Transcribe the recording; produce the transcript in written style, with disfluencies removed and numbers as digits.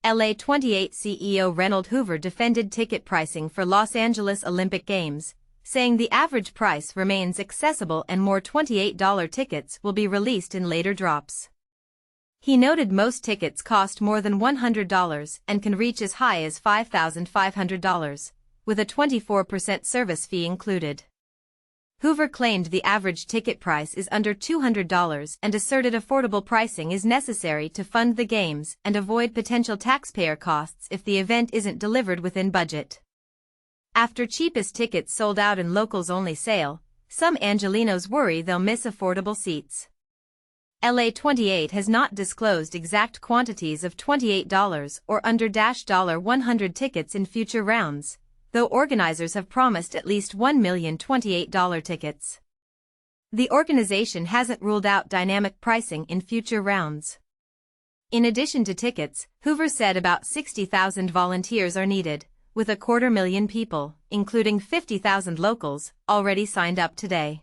LA28 CEO Reynold Hoover defended ticket pricing for Los Angeles Olympic Games, saying the average price remains accessible and more $28 tickets will be released in later drops. He noted most tickets cost more than $100 and can reach as high as $5,500, with a 24% service fee included. Hoover claimed the average ticket price is under $200 and asserted affordable pricing is necessary to fund the games and avoid potential taxpayer costs if the event isn't delivered within budget. After cheapest tickets sold out in locals-only sale, some Angelenos worry they'll miss affordable seats. LA28 has not disclosed exact quantities of $28 or under $100 tickets in future rounds, though organizers have promised at least 1,028,000 tickets. The organization hasn't ruled out dynamic pricing in future rounds. In addition to tickets, Hoover said about 60,000 volunteers are needed, with 250,000 people, including 50,000 locals, already signed up today.